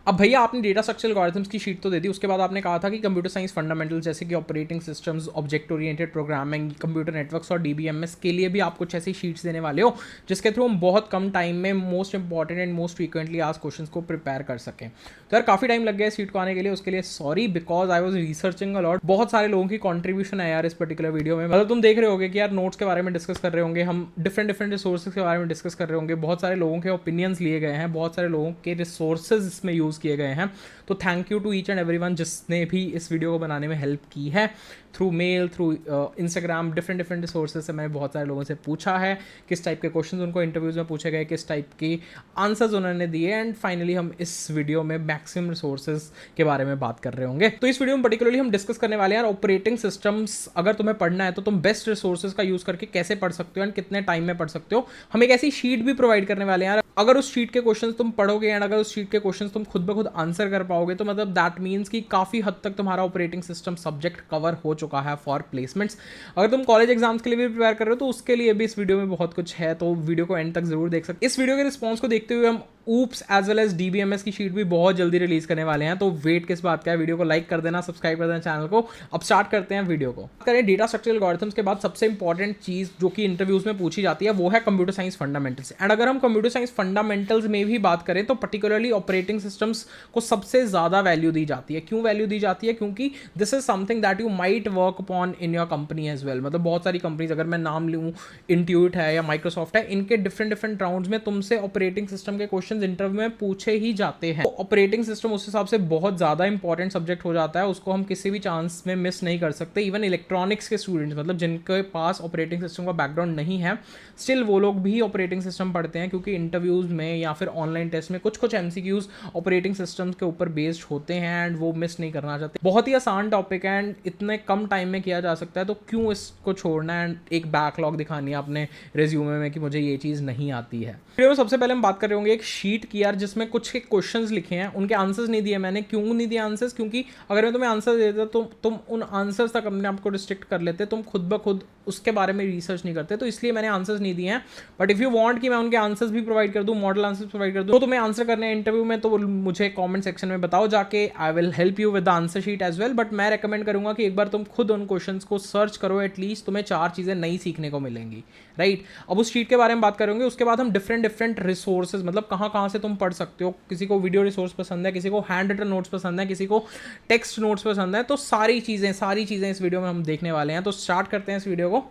अब भैया आपने डेटा स्ट्रक्चर एल्गोरिथम्स की शीट तो दे दी, उसके बाद आपने कहा था कि कंप्यूटर साइंस फंडामेंटल्स जैसे कि operating systems, object oriented programming, computer networks और डीबीएमएस के लिए भी आप कुछ ऐसी शीट्स देने वाले हो जिसके थ्रू हम बहुत कम टाइम में most important and most frequently asked questions को प्रिपेयर कर सकें। तो यार काफ़ी टाइम लग गया इस शीट को आने के लिए, उसके लिए sorry, because I was researching a lot. बहुत सारे लोगों की कॉन्ट्रीब्यूशन है यार इस पर्टिकुलर वीडियो में। मतलब तुम देख रहे होगे कि यार नोट्स के बारे में डिस्कस कर रहे होंगे, हम डिफरेंट रिसोर्सेज के बारे में डिस्कस कर रहे होंगे, बहुत सारे लोगों के ओपिनियंस लिए गए हैं, बहुत सारे लोगों के रिसोर्सेज इसमें यूज़ किए गए हैं। तो thank you to each and everyone जिसने भी इस वीडियो को बनाने में हेल्प की है, through mail, through Instagram, different sources से मैंने बहुत सारे लोगों से पूछा है किस टाइप के क्वेश्चंस उनको इंटरव्यूज़ में पूछे गए, किस टाइप के आंसर्स उन्होंने दिए, एंड फाइनली हम इस वीडियो में मैक्सिमम रिसोर्सेज के बारे में बात कर रहे होंगे। तो इस वीडियो में पर्टिकुलरली हम डिस्कस करने वाले हैं ऑपरेटिंग सिस्टम्स अगर तुम्हें पढ़ना है तो तुम बेस्ट रिसोर्सेज का यूज़ करके कैसे पढ़ सकते हो एंड कितने टाइम में पढ़ सकते हो। हम एक ऐसी शीट भी प्रोवाइड करने वाले हैं, अगर उस शीट के क्वेश्चंस तुम पढ़ोगे एंड अगर उस शीट के क्वेश्चंस तुम खुद ब खुद आंसर कर पाओगे तो मतलब दैट मीन्स कि काफ़ी हद तक तुम्हारा ऑपरेटिंग सिस्टम सब्जेक्ट कवर हो चुका है फॉर प्लेसमेंट्स। अगर तुम कॉलेज एग्जाम्स के लिए भी प्रिपेयर कर रहे हो तो उसके लिए भी इस वीडियो में बहुत कुछ है, तो वीडियो को एंड तक जरूर देख सकते। इस वीडियो के रिस्पॉन्स को देखते हुए हम OOPs as well as DBMS की शीट भी बहुत जल्दी रिलीज करने वाले हैं, तो वेट किस बात का है। वीडियो को लाइक कर देना, सब्सक्राइब कर देना चैनल को। अब स्टार्ट करते हैं वीडियो को। करें डेटा स्ट्रक्चर एल्गोरिथम्स के बाद सबसे इंपॉर्टेंट चीज जो कि इंटरव्यूज में पूछी जाती है वो है कंप्यूटर साइंस फंडामेंटल्स। एंड अगर हम कंप्यूटर साइंस फंडामेंटल्स में भी बात करें तो पर्टिकुलरली ऑपरेटिंग सिस्टम्स को सबसे ज्यादा वैल्यू दी जाती है। क्यों वैल्यू दी जाती है? क्योंकि this is something that you might work upon in your company as well. मतलब बहुत सारी कंपनीज, अगर मैं नाम लूँ, इंट्यूट है या माइक्रोसॉफ्ट है, इनके डिफरेंट राउंड्स में तुमसे ऑपरेटिंग सिस्टम के क्वेश्चन इंटरव्यू में पूछे ही जाते हैं। तो ऑपरेटिंग सिस्टम उस हिसाब से बहुत ज्यादा इंपॉर्टेंट सब्जेक्ट हो जाता है, उसको हम किसी भी चांस में मिस नहीं कर सकते। इवन इलेक्ट्रॉनिक्स के स्टूडेंट्स, मतलब जिनके पास ऑपरेटिंग सिस्टम का बैकग्राउंड नहीं है, स्टिल वो लोग भी ऑपरेटिंग सिस्टम पढ़ते हैं, क्योंकि इंटरव्यूज में या फिर ऑनलाइन टेस्ट में कुछ एमसीक्यूज ऑपरेटिंग सिस्टम के ऊपर बेस्ड होते हैं एंड वो मिस नहीं करना चाहते। बहुत ही आसान टॉपिक है एंड इतने कम टाइम में किया जा सकता है, तो क्यों इसको छोड़ना है एंड एक बैकलॉग दिखानी है अपने रिज्यूमे में कि मुझे ये चीज़ नहीं आती है। वीडियो में सबसे पहले हम बात कर रहे होंगे एक शीट की यार, जिसमें कुछ क्वेश्चंस लिखे हैं, उनके आंसर्स नहीं दिए मैंने। क्यों नहीं दिए आंसर्स? क्योंकि अगर मैं तुम्हें आंसर देता तो तुम उन आंसर्स तक अपने आप को रिस्ट्रिक्ट कर लेते, तुम खुद ब खुद उसके बारे में रिसर्च नहीं करते, तो इसलिए मैंने आंसर्स नहीं दिए हैं। बट इफ़ यू वांट कि मैं उनके आंसर्स भी प्रोवाइड कर दूं, मॉडल आंसर्स प्रोवाइड कर दूं, तो तुम्हें आंसर करने हैं इंटरव्यू में, तो मुझे कमेंट सेक्शन में बताओ जाके। I will help you with the answer sheet as well. But मैं रेकमेंड करूंगा कि एक बार तुम खुद उन क्वेश्चंस को सर्च करो, एटलीस्ट तुम्हें 4 चीज़ें नई सीखने को मिलेंगी, राइट। अब उस शीट के बारे में बात करेंगे, उसके बाद हम डिफरेंट रिसोर्सेज, मतलब कहाँ से तुम पढ़ सकते हो। किसी को वीडियो रिसोर्स पसंद है, किसी को हैंड रिटन नोट्स पसंद है, किसी को टेक्स्ट नोट्स पसंद है, तो सारी चीज़ें इस वीडियो में हम देखने वाले हैं। तो स्टार्ट करते हैं इस वीडियो को।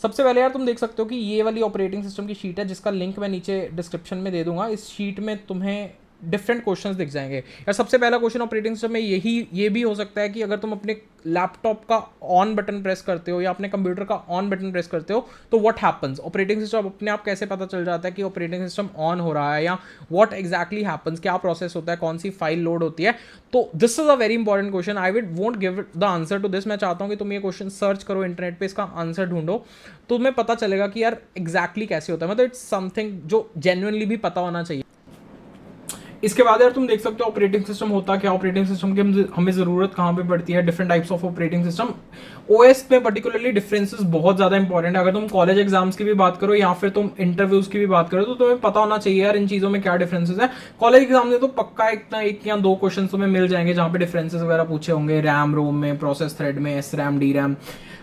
सबसे पहले यार तुम देख सकते हो कि ये वाली ऑपरेटिंग सिस्टम की शीट है, जिसका लिंक मैं नीचे डिस्क्रिप्शन में दे दूंगा। इस शीट में तुम्हें डिफरेंट क्वेश्चंस दिख जाएंगे यार। सबसे पहला क्वेश्चन ऑपरेटिंग सिस्टम में ये भी हो सकता है कि अगर तुम अपने लैपटॉप का ऑन बटन प्रेस करते हो या अपने कंप्यूटर का ऑन बटन प्रेस करते हो तो व्हाट हैपन्स। ऑपरेटिंग सिस्टम अपने आप कैसे पता चल जाता है कि ऑपरेटिंग सिस्टम ऑन हो रहा है, या व्हाट एग्जैक्टली हैपन्स, क्या प्रोसेस होता है, कौन सी फाइल लोड होती है। तो this is a very important question. I won't give the answer to this. मैं चाहता हूँ कि तुम ये क्वेश्चन सर्च करो इंटरनेट पे, इसका आंसर ढूंढो, तो तुम्हें पता चलेगा कि यार एग्जैक्टली कैसे होता है। मतलब इट्स समथिंग जो जेन्युइनली भी पता होना चाहिए। इसके बाद यार तुम देख सकते हो ऑपरेटिंग सिस्टम होता क्या, ऑपरेटिंग सिस्टम की हमें जरूरत कहाँ पे पड़ती है, different types of operating system. OS में पर्टिकुलरली डिफरेंसेस बहुत ज्यादा इंपॉर्टेंट है। अगर तुम कॉलेज एग्जाम्स की भी बात करो या फिर तुम इंटरव्यूज की भी बात करो तो तुम्हें पता होना चाहिए यार इन चीजों में क्या डिफरेंसेस है। कॉलेज एग्जाम में तो पक्का एक या 2 क्वेश्चन तुम्हें मिल जाएंगे जहाँ पे डिफरेंसेस वगैरह पूछे होंगे, रैम रोम में, प्रोसेस थ्रेड में, S RAM, D RAM,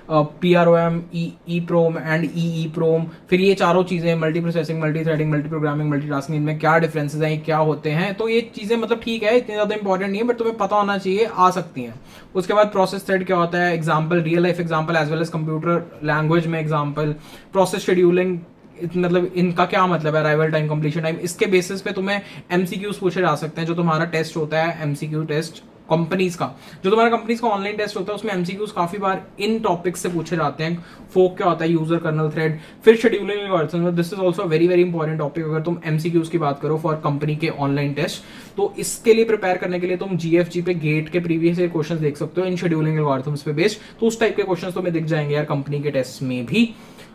PROM, EEPROM and EEPROM। फिर ये चारों चीज़ें, multi processing, multi threading, multi programming, multi tasking, इनमें क्या डिफरेंसेस हैं, क्या होते हैं। तो ये चीज़ें मतलब ठीक है, इतनी ज़्यादा इंपॉर्टेंट नहीं है, बट तुम्हें पता होना चाहिए, आ सकती हैं। उसके बाद प्रोसेस थ्रेड क्या होता है, example, real life example as well as computer language में एग्जाम्पल, प्रोसेस शेड्यूलिंग, मतलब इनका क्या मतलब है, अराइवल टाइम, कंप्लीशन टाइम। इसके बेसिस पे तुम्हें एमसीक्यूज पूछे जा सकते हैं। जो तुम्हारा टेस्ट होता है एमसीक्यू टेस्ट कंपनीज का, जो तुम्हारा कंपनीज का ऑनलाइन टेस्ट होता है, उसमें एमसीक्यूज काफी बार इन टॉपिक्स से पूछे जाते हैं। फोक क्या होता है, यूजर कर्नल थ्रेड, फिर scheduling algorithm. This is also very important topic अगर तुम एमसीक्यूज की बात करो फॉर कंपनी के ऑनलाइन टेस्ट। तो इसके लिए प्रिपेयर करने के लिए तुम जीएफजी पे गेट के प्रीवियस ईयर क्वेश्चन देख सकते हो इन शेड्यूलिंग एल्गोरिथम्स पे बेस्ड। तो उस टाइप के क्वेश्चन तुम्हें दिख जाएंगे यार कंपनी के टेस्ट में भी।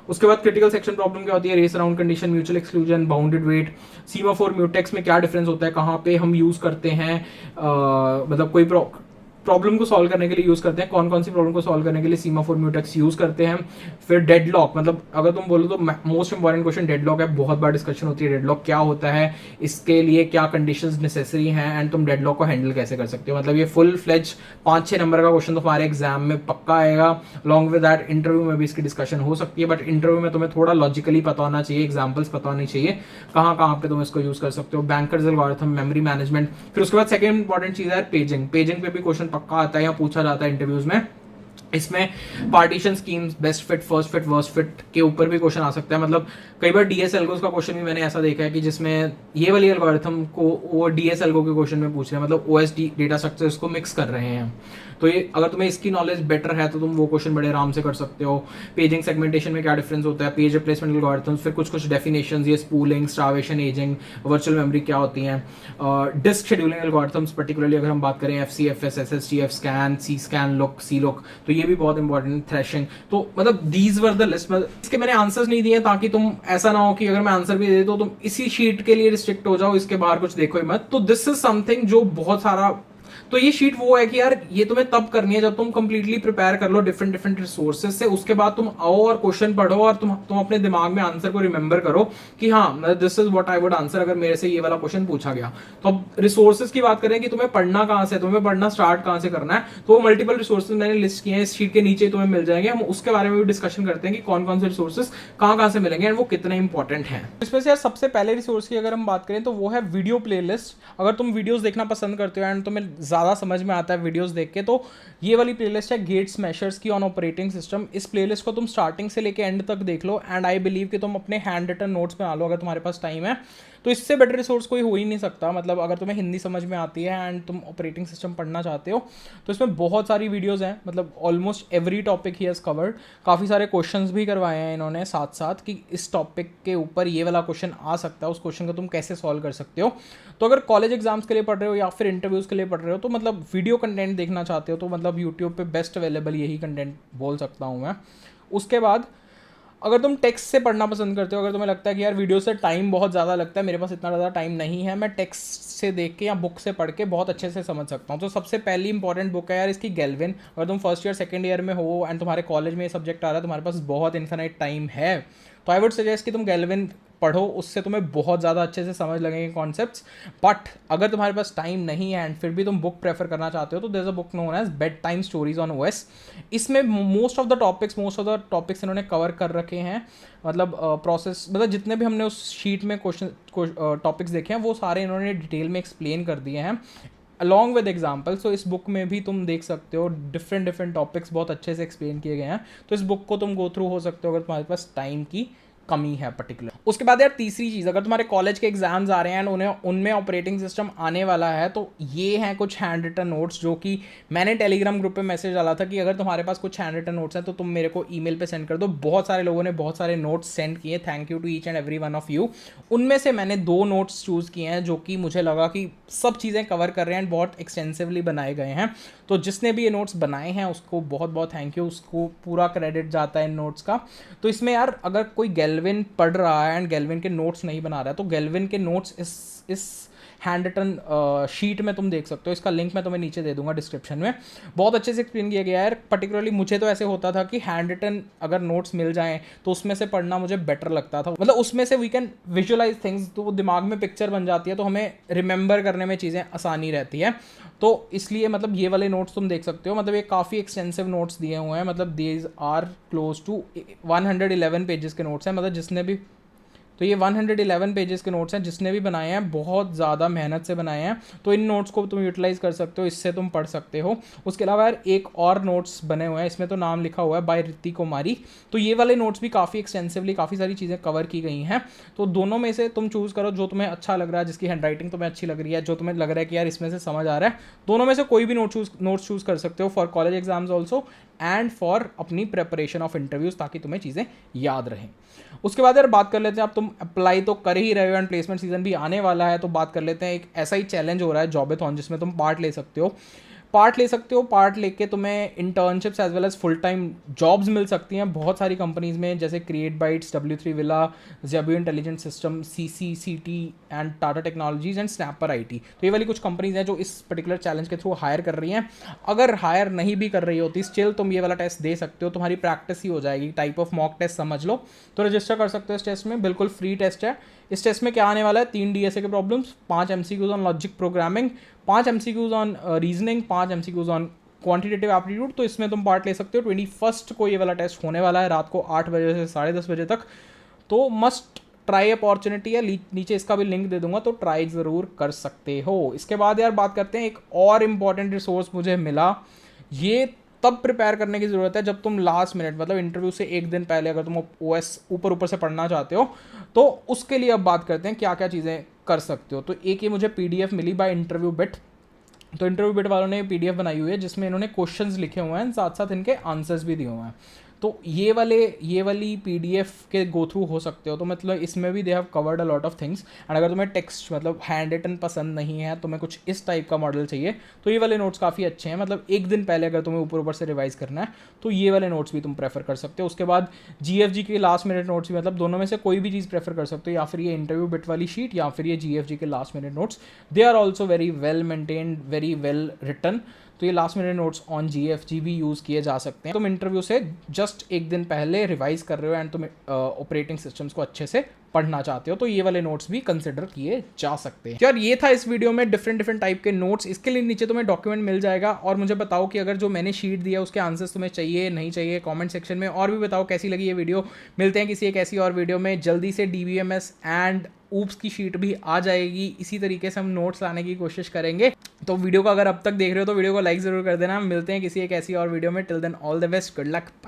उसके बाद क्रिटिकल सेक्शन प्रॉब्लम क्या होती है, race around condition, mutual exclusion, bounded wait, semaphore mutex में क्या डिफरेंस होता है, कहाँ पे हम यूज करते हैं, मतलब कोई प्रॉब्लम को सॉल्व करने के लिए यूज़ करते हैं, कौन कौन सी प्रॉब्लम को सॉल्व करने के लिए सीमाफोर म्यूटेक्स यूज़ करते हैं। फिर डेडलॉक, मतलब अगर तुम बोलो तो मोस्ट इंपॉर्टेंट क्वेश्चन डेडलॉक है, बहुत बार डिस्कशन होती है डेडलॉक क्या होता है, इसके लिए क्या कंडीशंस नेसेसरी हैं एंड तुम डेडलॉक को हैंडल कैसे कर सकते हो। मतलब ये फुल फ्लेज 5-6 नंबर का क्वेश्चन तो हमारे एग्जाम में पक्का आएगा। अलॉन्ग विद दैट इंटरव्यू में भी इसकी डिस्कशन हो सकती है, बट इंटरव्यू में तुम्हें थोड़ा लॉजिकली पता होना चाहिए, एग्जाम्पल्स पता होनी चाहिए कहाँ कहाँ पे तुम इसको यूज कर सकते हो। Bankers algorithm, memory management. फिर उसके बाद सेकंड इंपॉर्टेंट चीज है पेजिंग। पेजिंग पे भी क्वेश्चन पक्का आता है या पूछा जाता है इंटरव्यूज में। इसमें partition schemes, best fit, first fit, worst fit के ऊपर भी क्वेश्चन आ सकता है। मतलब कई बार डीएस एल्गोस का क्वेश्चन भी मैंने ऐसा देखा है कि जिसमें ये वाली एल्गोरिथम को वो डीएस एल्गो के क्वेश्चन में पूछ रहे हैं, मतलब ओएसडी डेटा स्ट्रक्चर इसको मिक्स कर रहे हैं। तो ये अगर तुम्हें इसकी नॉलेज बेटर है तो तुम वो क्वेश्चन बड़े आराम से कर सकते हो। पेजिंग सेगमेंटेशन में क्या डिफरेंस होता है, पेज रिप्लेसमेंट एल्गोरिथम्स, फिर कुछ कुछ डेफिनेशंस, ये spooling, starvation, ageing, virtual memory क्या होती हैं, डिस्क शेड्यूलिंग एल्गोरिथम्स पर्टिकुलरली अगर हम बात करें, FCFS, SSTF, scan, C scan, look, C look, तो ये भी बहुत इंपॉर्टेंट। थ्रेशिंग, तो मतलब दीज वर द लिस्ट। इसके मैंने आंसर्स नहीं दिए ताकि तुम ऐसा ना हो कि अगर मैं आंसर भी दे तो तुम इसी शीट के लिए रिस्ट्रिक्ट हो जाओ, इसके बाहर कुछ देखो ही मत। तो दिस इज समथिंग जो बहुत सारा, तो ये शीट वो है कि यार ये तुम्हें तब करनी है जब तुम कंप्लीटली प्रिपेयर कर लो डिफरेंट डिफरेंट रिसोर्सेज से, उसके बाद तुम आओ और क्वेश्चन पढ़ो और तुम अपने दिमाग में आंसर को रिमेंबर करो कि हाँ this is what I would answer अगर मेरे से ये वाला क्वेश्चन पूछा गया। तो अब रिसोर्सेज की बात करें कि तुम्हें पढ़ना कहाँ से, तुम्हें पढ़ना स्टार्ट कहाँ से करना है, तो वो मल्टीपल रिसोर्सेज मैंने लिस्ट किए हैं, इस शीट के नीचे तुम्हें मिल जाएंगे। हम उसके बारे में भी डिस्कशन करते हैं कि कौन कौन से रिसोर्सेज कहाँ से मिलेंगे एंड वो कितने इंपॉर्टेंट हैं। इसमें से यार सबसे पहले रिसोर्स की अगर हम बात करें तो वो है वीडियो प्लेलिस्ट। अगर तुम वीडियोस देखना पसंद करते हो एंड तुम्हें ज़्यादा समझ में आता है वीडियोस देख के, तो ये वाली प्लेलिस्ट है गेट स्मैशर्स की ऑन ऑपरेटिंग सिस्टम। इस प्लेलिस्ट को तुम स्टार्टिंग से लेके एंड तक देख लो एंड आई बिलीव कि तुम अपने हैंड रिटन नोट्स बना लो अगर तुम्हारे पास टाइम है। तो इससे बेटर रिसोर्स कोई हो ही नहीं सकता। मतलब अगर तुम्हें हिंदी समझ में आती है एंड तुम ऑपरेटिंग सिस्टम पढ़ना चाहते हो तो इसमें बहुत सारी वीडियोज़ हैं, मतलब almost every topic he has covered. काफ़ी सारे क्वेश्चंस भी करवाए हैं इन्होंने साथ साथ कि इस टॉपिक के ऊपर ये वाला क्वेश्चन आ सकता है, उस क्वेश्चन को तुम कैसे सॉल्व कर सकते हो। तो अगर कॉलेज एग्जाम्स के लिए पढ़ रहे हो या फिर इंटरव्यूज़ के लिए पढ़ रहे हो तो मतलब वीडियो कंटेंट देखना चाहते हो तो मतलब यूट्यूब पे बेस्ट अवेलेबल यही कंटेंट बोल सकता हूँ मैं। उसके बाद अगर तुम टेक्स्ट से पढ़ना पसंद करते हो, अगर तुम्हें लगता है कि यार वीडियो से टाइम बहुत ज़्यादा लगता है, मेरे पास इतना ज़्यादा टाइम नहीं है, मैं टेक्स्ट से देख के या बुक से पढ़ के बहुत अच्छे से समझ सकता हूँ, तो सबसे पहली इंपॉर्टेंट बुक है यार इसकी गेल्विन। अगर तुम फर्स्ट ईयर सेकंड ईयर में हो एंड तुम्हारे कॉलेज में ये सब्जेक्ट आ रहा है, तुम्हारे पास बहुत इन्फिनाइट टाइम है, तो आई वुड सजेस्ट कि तुम गेल्विन पढ़ो, उससे तुम्हें बहुत ज़्यादा अच्छे से समझ लगेंगे कॉन्सेप्ट्स। बट अगर तुम्हारे पास टाइम नहीं है एंड फिर भी तुम बुक प्रेफर करना चाहते हो तो there is a book known as bed time stories on OS. इसमें मोस्ट ऑफ द टॉपिक्स इन्होंने कवर कर रखे हैं। मतलब प्रोसेस, मतलब जितने भी हमने उस शीट में क्वेश्चन टॉपिक्स देखे हैं वो सारे इन्होंने डिटेल में एक्सप्लेन कर दिए हैं अलॉन्ग विद एग्जाम्पल। सो इस बुक में भी तुम देख सकते हो डिफरेंट टॉपिक्स बहुत अच्छे से एक्सप्लेन किए गए हैं, तो इस बुक को तुम गो थ्रू हो सकते हो अगर तुम्हारे पास टाइम की कमी है पर्टिकुलर। उसके बाद यार तीसरी चीज़, अगर तुम्हारे कॉलेज के एग्जाम्स आ रहे हैं एंड उनमें ऑपरेटिंग सिस्टम आने वाला है तो ये हैं कुछ हैंड रिटन नोट्स जो कि मैंने टेलीग्राम ग्रुप पे मैसेज डाला था कि अगर तुम्हारे पास कुछ हैंड रिटन नोट्स हैं तो तुम मेरे को ईमेल पे सेंड कर दो। बहुत सारे लोगों ने बहुत सारे नोट्स सेंड किए, thank you to each and every one of you. उनमें से मैंने 2 नोट्स चूज़ किए हैं जो कि मुझे लगा कि सब चीज़ें कवर कर रहे हैं एंड बहुत एक्सटेंसिवली बनाए गए हैं। तो जिसने भी ये नोट्स बनाए हैं उसको बहुत बहुत थैंक यू, उसको पूरा क्रेडिट जाता है इन नोट्स का। तो इसमें यार अगर कोई गेल्विन पढ़ रहा है एंड गेल्विन के नोट्स नहीं बना रहा है तो गेल्विन के नोट्स इस हैंड रिटन शीट में तुम देख सकते हो, इसका लिंक मैं तुम्हें नीचे दे दूंगा डिस्क्रिप्शन में। बहुत अच्छे से एक्सप्लेन किया गया है। पर्टिकुलरली मुझे तो ऐसे होता था कि हैंड रिटन अगर नोट्स मिल जाएं तो उसमें से पढ़ना मुझे बेटर लगता था, मतलब उसमें से वी कैन विजुअलाइज थिंग्स, तो वो दिमाग में पिक्चर बन जाती है तो हमें रिमेंबर करने में चीज़ें आसानी रहती है। तो इसलिए मतलब ये वाले नोट्स तुम देख सकते हो, मतलब ये काफ़ी एक्सटेंसिव नोट्स दिए हुए हैं, मतलब these are close to 111 pages के नोट्स हैं। मतलब जिसने भी, तो ये 111 पेजेस के नोट्स हैं, जिसने भी बनाए हैं बहुत ज़्यादा मेहनत से बनाए हैं, तो इन नोट्स को तुम यूटिलाइज कर सकते हो, इससे तुम पढ़ सकते हो। उसके अलावा यार एक और नोट्स बने हुए हैं, इसमें तो नाम लिखा हुआ है बाय रिति कुमारी, तो ये वाले नोट्स भी काफ़ी एक्सटेंसिवली काफ़ी सारी चीज़ें कवर की गई हैं। तो दोनों में से तुम चूज़ करो जो तुम्हें अच्छा लग रहा है, जिसकी हैंड राइटिंग तुम्हें अच्छी लग रही है, जो तुम्हें लग रहा है कि यार इसमें से समझ आ रहा है, दोनों में से कोई भी नोट्स चूज़ कर सकते हो for college exams also and for अपनी प्रेपरेशन ऑफ इंटरव्यूज़, ताकि तुम्हें चीज़ें याद रहें। उसके बाद यार बात कर लेते हैं, अब तुम अप्लाई तो कर ही रहे हो एंड प्लेसमेंट सीजन भी आने वाला है, तो बात कर लेते हैं एक ऐसा ही चैलेंज हो रहा है जॉबेथॉन जिसमें तुम पार्ट ले सकते हो। पार्ट ले सकते हो। पार्ट लेके तुम्हें internships as well as full time jobs मिल सकती हैं बहुत सारी कंपनीज में, जैसे Create Bytes, W3 Villa, Zebu intelligent system, CCCT and Tata technologies and Snapper IT। तो ये वाली कुछ कंपनीज हैं जो इस पर्टिकुलर चैलेंज के थ्रू हायर कर रही हैं। अगर हायर नहीं भी कर रही होती स्टिल तुम ये वाला टेस्ट दे सकते हो, तुम्हारी प्रैक्टिस ही हो जाएगी, टाइप ऑफ मॉक टेस्ट समझ लो। तो रजिस्टर कर सकते हो इस टेस्ट में, बिल्कुल फ्री टेस्ट है। इस टेस्ट में क्या आने वाला है, 3 DSA के problems, 5 MCQs on logic programming, 5 MCQs on reasoning, 5 MCQs on quantitative aptitude. तो इसमें तुम पार्ट ले सकते हो। 21 को ये वाला टेस्ट होने वाला है रात को 8 बजे से 10:30 बजे तक। तो मस्ट ट्राई अपॉर्चुनिटी है, नीचे इसका भी लिंक दे दूंगा, तो ट्राई ज़रूर कर सकते हो। इसके बाद यार बात करते हैं, एक और इम्पॉर्टेंट रिसोर्स मुझे मिला। ये तब प्रिपेयर करने की ज़रूरत है जब तुम लास्ट मिनट, मतलब इंटरव्यू से एक दिन पहले अगर तुम OS ऊपर से पढ़ना चाहते हो, तो उसके लिए अब बात करते हैं क्या क्या चीज़ें कर सकते हो। तो एक ये मुझे PDF milli by interview bit. तो इंटरव्यू बिट वालों ने PDF बनाई हुई है जिसमें इन्होंने क्वेश्चंस लिखे हुए हैं, साथ साथ इनके आंसर्स भी दिए हुए हैं। तो ये वाली PDF के गो थ्रू हो सकते हो। तो मतलब इसमें भी they have covered a lot of things. And अगर तुम्हें टेक्स्ट मतलब हैंड रिटन पसंद नहीं है, तुम्हें कुछ इस टाइप का मॉडल चाहिए, तो ये वाले नोट्स काफ़ी अच्छे हैं। मतलब एक दिन पहले अगर तुम्हें ऊपर से रिवाइज करना है तो ये वाले नोट्स भी तुम प्रेफर कर सकते हो। उसके बाद GFG के लास्ट मिनट नोट्स भी, मतलब दोनों में से कोई भी चीज़ प्रेफर कर सकते हो, या फिर ये इंटरव्यू बिट वाली शीट या फिर ये GFG के last minute notes. They are also very well maintained, very well written. तो ये last minute notes on GFG भी यूज़ किए जा सकते हैं। तुम इंटरव्यू से जस्ट एक दिन पहले रिवाइज कर रहे हो एंड तुम ऑपरेटिंग सिस्टम्स को अच्छे से पढ़ना चाहते हो, तो ये वाले नोट्स भी कंसिडर किए जा सकते हैं। यार ये था इस वीडियो में डिफरेंट टाइप के नोट्स। इसके लिए नीचे तुम्हें डॉक्यूमेंट मिल जाएगा। और मुझे बताओ कि अगर जो मैंने शीट दिया उसके आंसर्स तुम्हें चाहिए नहीं चाहिए, कमेंट सेक्शन में। और भी बताओ कैसी लगी ये वीडियो। मिलते हैं किसी एक ऐसी और वीडियो में जल्दी से। DBMS एंड ऊप्स की शीट भी आ जाएगी। इसी तरीके से हम नोट्स लाने की कोशिश करेंगे। तो वीडियो को अगर अब तक देख रहे हो तो वीडियो को लाइक ज़रूर कर देना। मिलते हैं किसी एक ऐसी और वीडियो में। Till then all the best, good luck.